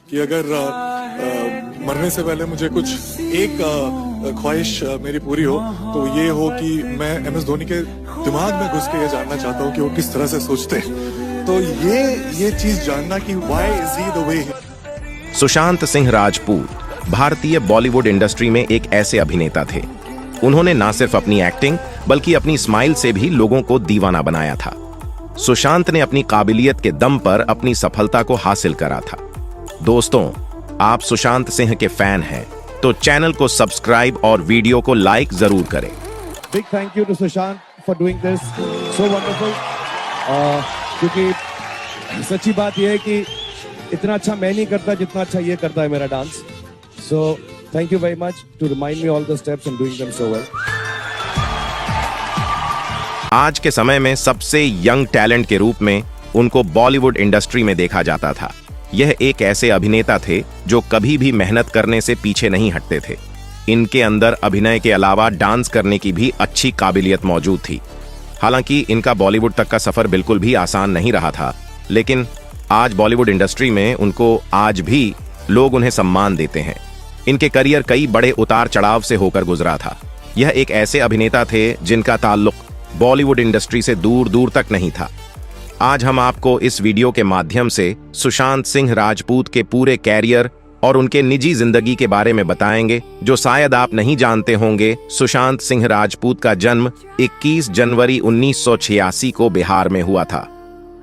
कि अगर मरने से पहले मुझे कुछ एक ख्वाहिश मेरी पूरी हो तो ये हो कि मैं MS धोनी के दिमाग में घुस के ये जानना चाहता हूँ कि वो किस तरह से सोचते हैं। तो ये चीज जानना कि why is he the way. Sushant Singh Rajput भारतीय बॉलीवुड इंडस्ट्री में एक ऐसे अभिनेता थे। उन्होंने ना सिर्फ अपनी एक्टिंग बल्कि अपनी स्माइल से भी लोगों को दीवाना बनाया था। सुशांत ने अपनी काबिलियत के दम पर अपनी सफलता को हासिल करा था। दोस्तों, आप सुशांत सिंह के फैन हैं तो चैनल को सब्सक्राइब और वीडियो को लाइक जरूर करें। Big thank you to Sushant for doing this so wonderful. क्योंकि सच्ची बात यह है कि इतना अच्छा मैं नहीं करता जितना अच्छा ये करता है मेरा dance. So thank you very much to remind me all the steps and doing them so well. आज के समय में सबसे यंग टैलेंट के रूप में उनको बॉलीवुड इंडस्ट्री में देखा जाता था। यह एक ऐसे अभिनेता थे जो कभी भी मेहनत करने से पीछे नहीं हटते थे। इनके अंदर अभिनय के अलावा डांस करने की भी अच्छी काबिलियत मौजूद थी। हालांकि इनका बॉलीवुड तक का सफर बिल्कुल भी आसान नहीं रहा था, लेकिन आज बॉलीवुड इंडस्ट्री में उनको आज भी लोग उन्हें सम्मान देते हैं। इनके करियर कई बड़े उतार चढ़ाव से होकर गुजरा था। यह एक ऐसे अभिनेता थे जिनका ताल्लुक बॉलीवुड इंडस्ट्री से दूर दूर तक नहीं था। आज हम आपको इस वीडियो के माध्यम से सुशांत सिंह राजपूत के पूरे कैरियर और उनके निजी जिंदगी के बारे में बताएंगे, जो शायद आप नहीं जानते होंगे। सुशांत सिंह राजपूत का जन्म 21 जनवरी 1986 को बिहार में हुआ था।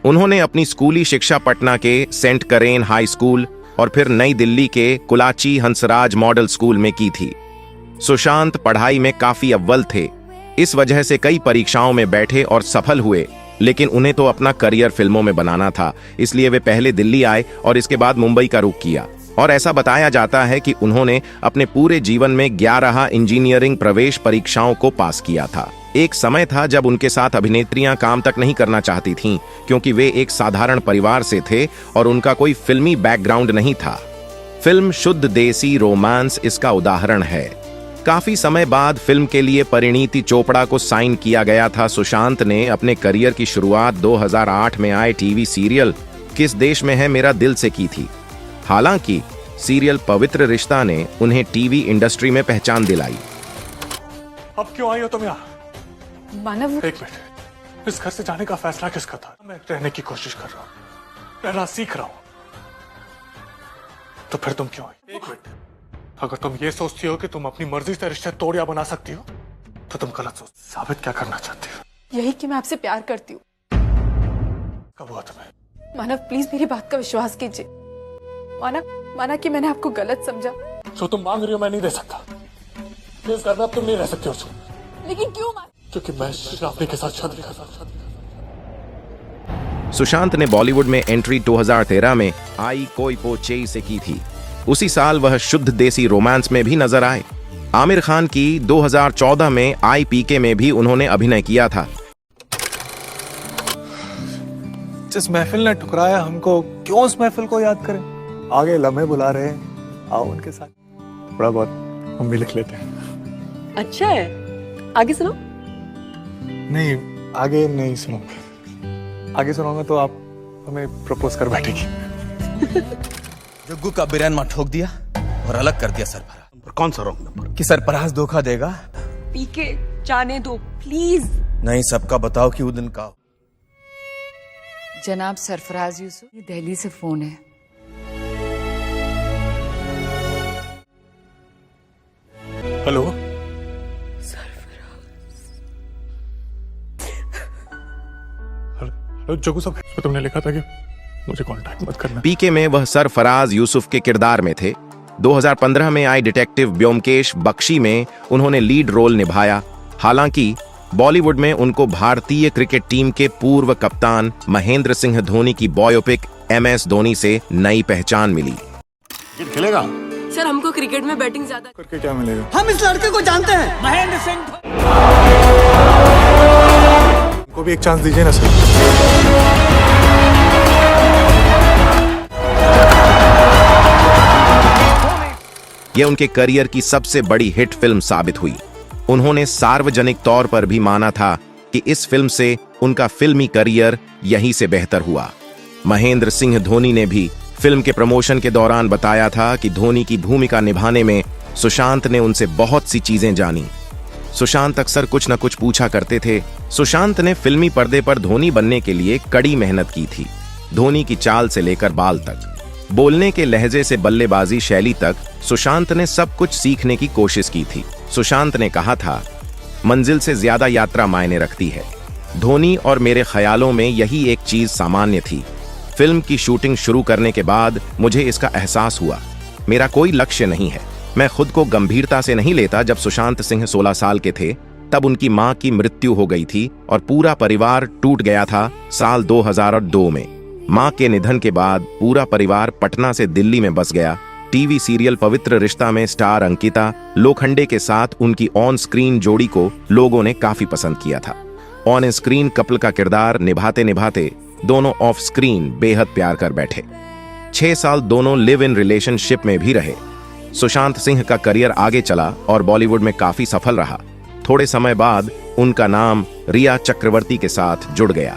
उन्होंने अपनी स्कूली शिक्षा पटना के सेंट करेन हाई स्कूल और फिर नई दिल्ली के कुलाची हंसराज मॉडल स्कूल में की थी। सुशांत पढ़ाई में काफी अव्वल थे, इस वजह से कई परीक्षाओं में बैठे और सफल हुए, लेकिन उन्हें तो अपना करियर फिल्मों में बनाना था, इसलिए वे पहले दिल्ली आए और इसके बाद मुंबई का रुख किया। और ऐसा बताया जाता है कि उन्होंने अपने पूरे जीवन में 11 इंजीनियरिंग प्रवेश परीक्षाओं को पास किया था। एक समय था जब उनके साथ अभिनेत्रियां काम तक नहीं करना चाहती थीं, क्योंकि वे एक साधारण परिवार से थे और उनका कोई फिल्मी बैकग्राउंड नहीं था। फिल्म शुद्ध देसी रोमांस इसका उदाहरण है। काफी समय बाद फिल्म के लिए परिणीति चोपड़ा को साइन किया गया था। सुशांत ने अपने करियर की शुरुआत 2008 में आए टीवी सीरियल किस देश में है मेरा दिल से की थी। हालांकि सीरियल पवित्र रिश्ता ने उन्हें टीवी इंडस्ट्री में पहचान दिलाई। अब क्यों आई हो तुम यहाँ? मानव, एक मिनट, इस घर से जाने का फैसला किसका था? मैं रहने की कोशिश कर रहा हूँ, रहना सीख रहा हूँ, तो फिर तुम क्यों आई? एक मिनट, अगर तुम ये सोचती हो कि तुम अपनी मर्जी से रिश्ते तोड़ या बना सकती हो तो तुम गलत सोच। साबित क्या करना चाहती हो? यही कि मैं आपसे प्यार करती हूँ। कब हुआ तुम्हें? मानव, प्लीज मेरी बात का विश्वास कीजिए। माना कि मैंने आपको गलत समझा। जो तुम मांग रही हो मैं नहीं दे सकता। प्लीज करना, अब तुम नहीं रह सकते हो। लेकिन क्यों? क्योंकि मैं श्रावणी के साथ शादी कर सकता। सुशांत ने बॉलीवुड में एंट्री 2013 में आई कोई पो चेई से की थी। उसी साल वह शुद्ध देसी रोमांस में भी नजर आए। आमिर खान की 2014 में आई पीके में भी उन्होंने अभिनय किया था। जिस महफिल ने ठुकराया हमको, क्यों उस महफिल को याद करें? आगे लम्हे बुला रहे हैं, आओ उनके साथ थोड़ा बहुत हम भी लिख लेते हैं। अच्छा है, आगे सुनो। नहीं, आगे नहीं सुनूंगा। आगे सुनाऊंगा तो आप हमें प्रपोज कर बैठेगी। जग्गू का बिरैनमा ठोक दिया और अलग कर दिया सरफराज। कौन सा रॉन्ग नंबर? कि सरफराज धोखा देगा? पीके जाने दो प्लीज। नहीं, सबका बताओ कि वो दिन का। जनाब सरफराज यूसुफ, ये दिल्ली से फोन है। हेलो, जग्गू साहब, तुमने लिखा था कि मुझे कांटेक्ट मत करना। पीके में वह सरफराज यूसुफ के किरदार में थे। 2015 में आई डिटेक्टिव ब्योमकेश बख्शी में उन्होंने लीड रोल निभाया। हालांकि बॉलीवुड में उनको भारतीय क्रिकेट टीम के पूर्व कप्तान महेंद्र सिंह धोनी की बायोपिक MS धोनी से नई पहचान मिली। खेलेगा? सर, हमको क्रिकेट में बैटिंग ज्यादा करके क्या मिलेगा? हम इस लड़के को जानते हैं, महेंद्र सिंह। को भी एक चांस दीजिए ना सर। यह उनके करियर की सबसे बड़ी हिट फिल्म साबित हुई। उन्होंने सार्वजनिक तौर पर भी माना था कि इस फिल्म से उनका फिल्मी करियर यहीं से बेहतर हुआ। महेंद्र सिंह धोनी ने भी फिल्म के प्रमोशन के दौरान बताया था कि धोनी की भूमिका निभाने में सुशांत ने उनसे बहुत सी चीजें जानी। सुशांत अक्सर कुछ न कुछ पूछा करते थे। सुशांत ने फिल्मी पर्दे पर धोनी बनने के लिए कड़ी मेहनत की थी। धोनी की चाल से लेकर बाल तक, बोलने के लहजे से बल्लेबाजी शैली तक सुशांत ने सब कुछ सीखने की कोशिश की थी। सुशांत ने कहा था, मंजिल से ज्यादा यात्रा मायने रखती है। धोनी और मेरे ख्यालों में यही एक चीज सामान्य थी। फिल्म की शूटिंग शुरू करने के बाद मुझे इसका एहसास हुआ, मेरा कोई लक्ष्य नहीं है। मैं खुद को गंभीरता से नहीं लेता। जब सुशांत सिंह 16 साल के थे तब उनकी मां की मृत्यु हो गई थी और पूरा परिवार टूट गया था साल 2002 में। मां के निधन के बाद पूरा परिवार पटना से दिल्ली में बस गया। टीवी सीरियल पवित्र रिश्ता में स्टार अंकिता लोखंडे के साथ उनकी ऑन स्क्रीन जोड़ी को लोगों ने काफी पसंद किया था। ऑन स्क्रीन कपल का किरदार निभाते निभाते दोनों ऑफ स्क्रीन बेहद प्यार कर बैठे। 6 साल दोनों लिव इन रिलेशनशिप में भी रहे। सुशांत सिंह का करियर आगे चला और बॉलीवुड में काफी सफल रहा। थोड़े समय बाद उनका नाम रिया चक्रवर्ती के साथ जुड़ गया।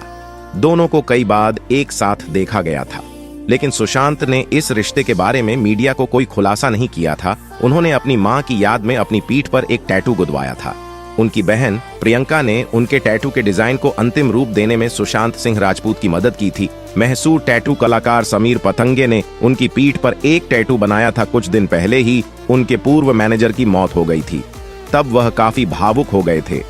दोनों को कई बार एक साथ देखा गया था, लेकिन सुशांत ने इस रिश्ते के बारे में मीडिया को कोई खुलासा नहीं किया था। उन्होंने अपनी मां की याद में अपनी पीठ पर एक टैटू गुदवाया था। उनकी बहन प्रियंका ने उनके टैटू के डिजाइन को अंतिम रूप देने में सुशांत सिंह राजपूत की मदद की थी। महसूर टैटू कलाकार समीर पतंगे ने उनकी पीठ पर एक टैटू बनाया था। कुछ दिन पहले ही उनके पूर्व मैनेजर की मौत हो गई थी, तब वह काफी भावुक हो गए थे।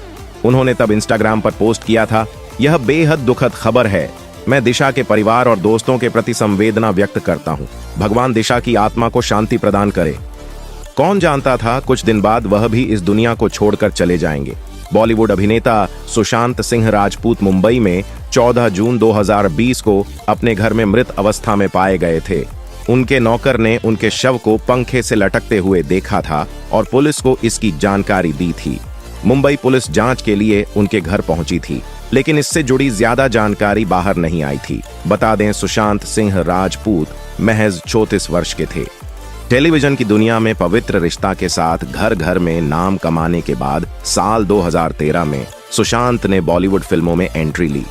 उन्होंने तब इंस्टाग्राम पर पोस्ट किया था, यह बेहद दुखद खबर है। मैं दिशा के परिवार और दोस्तों के प्रति संवेदना व्यक्त करता हूँ। भगवान दिशा की आत्मा को शांति प्रदान करे। कौन जानता था कुछ दिन बाद वह भी इस दुनिया को छोड़कर चले जाएंगे। बॉलीवुड अभिनेता सुशांत सिंह राजपूत मुंबई में 14 जून 2020 को अपने घर में मृत अवस्था में पाए गए थे। उनके नौकर ने उनके शव को पंखे से लटकते हुए देखा था और पुलिस को इसकी जानकारी दी थी। मुंबई पुलिस जांच के लिए उनके घर पहुंची थी, लेकिन इससे जुड़ी ज्यादा जानकारी बाहर नहीं आई थी। बता दें, सुशांत सिंह राजपूत महज 34 वर्ष के थे। टेलीविजन की दुनिया में पवित्र रिश्ता के साथ घर घर में नाम कमाने के बाद साल 2013 में सुशांत ने बॉलीवुड फिल्मों में एंट्री ली।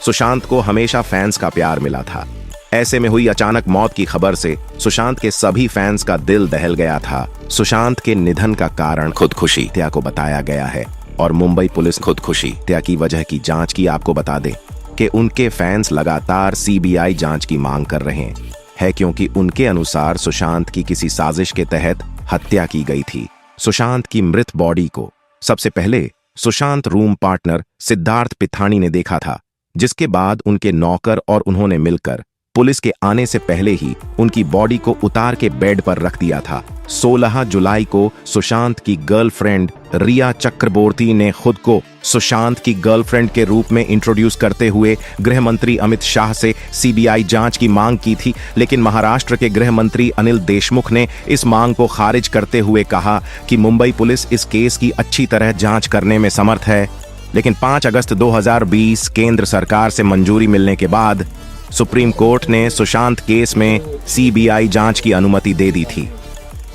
सुशांत को हमेशा फैंस का प्यार मिला था। ऐसे में हुई अचानक मौत की खबर से सुशांत के सभी फैंस का दिल दहल गया था। सुशांत के निधन का कारण खुदकुशी हत्या को बताया गया है और मुंबई पुलिस खुदकुशी हत्या की वजह की जांच की आपको बता दें कि उनके फैंस लगातार सीबीआई जांच की मांग कर रहे हैं, क्योंकि उनके अनुसार सुशांत की किसी साजिश के तहत हत्या की गई थी। सुशांत की मृत बॉडी को सबसे पहले सुशांत रूम पार्टनर सिद्धार्थ पिथानी ने देखा था, जिसके बाद उनके नौकर और उन्होंने मिलकर पुलिस के आने से पहले ही उनकी बॉडी को उतार के बेड पर रख दिया था। 16 जुलाई को सुशांत की गर्लफ्रेंड रिया चक्रवर्ती ने खुद को सुशांत की गर्लफ्रेंड के रूप में इंट्रोड्यूस करते हुए गृह मंत्री अमित शाह से सीबीआई जांच की मांग की थी, लेकिन महाराष्ट्र के गृह मंत्री अनिल देशमुख ने इस मांग को खारिज करते हुए कहा कि मुंबई पुलिस इस केस की अच्छी तरह जांच करने में समर्थ है। लेकिन 5 अगस्त 2020 केंद्र सरकार से मंजूरी मिलने के बाद सुप्रीम कोर्ट ने सुशांत केस में सीबीआई जांच की अनुमति दे दी थी।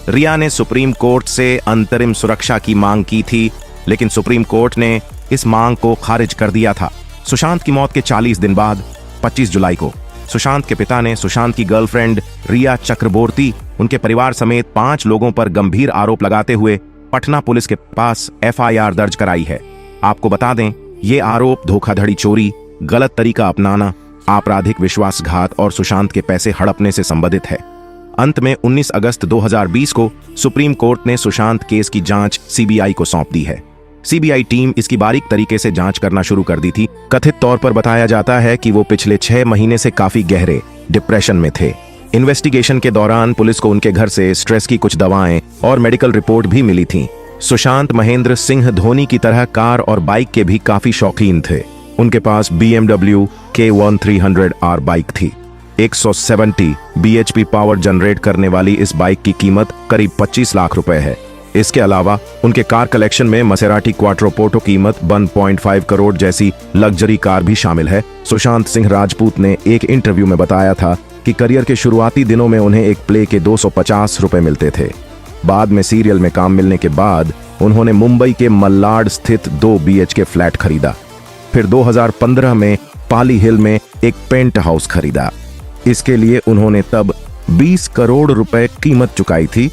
रिया ने सुप्रीम कोर्ट से अंतरिम सुरक्षा की मांग की थी, लेकिन सुप्रीम कोर्ट ने इस मांग को खारिज कर दिया था। सुशांत की मौत के 40 दिन बाद 25 जुलाई को सुशांत के पिता ने सुशांत की गर्लफ्रेंड रिया चक्रवर्ती, उनके परिवार समेत 5 लोगों पर गंभीर आरोप लगाते हुए पटना पुलिस के पास एफआईआर दर्ज कराई है। आपको बता दें, ये आरोप धोखाधड़ी, चोरी, गलत तरीका अपनाना, आपराधिक विश्वासघात और सुशांत के पैसे हड़पने से संबंधित है। अंत में 19 अगस्त 2020 को सुप्रीम कोर्ट ने सुशांत केस की जांच सीबीआई को सौंप दी है। सीबीआई टीम इसकी बारीक तरीके से जांच करना शुरू कर दी थी। कथित तौर पर बताया जाता है कि वो पिछले 6 महीने से काफी गहरे डिप्रेशन में थे। इन्वेस्टिगेशन के दौरान पुलिस को उनके घर से स्ट्रेस की कुछ दवाएं और मेडिकल रिपोर्ट भी मिली थी। सुशांत महेंद्र सिंह धोनी की तरह कार और बाइक के भी काफी शौकीन थे। उनके पास BMW K1300R बाइक थी। 170 bhp पावर जनरेट करने वाली इस बाइक की कीमत करीब 25 लाख रुपए है। इसके अलावा उनके कार कलेक्शन में मसेराटी क्वाट्रोपोर्टो कीमत 1.5 करोड़ जैसी लग्जरी कार भी शामिल है। सुशांत सिंह राजपूत ने एक इंटरव्यू में बताया था कि करियर के शुरुआती दिनों में उन्हें एक प्ले के 250 रुपए मिलते थे। बाद में सीरियल में काम मिलने के बाद उन्होंने मुंबई के मल्लाड स्थित 2 BHK फ्लैट खरीदा। फिर 2015 में पाली हिल में एक पेंट हाउस खरीदा। इसके लिए उन्होंने तब 20 करोड़ रुपए कीमत चुकाई थी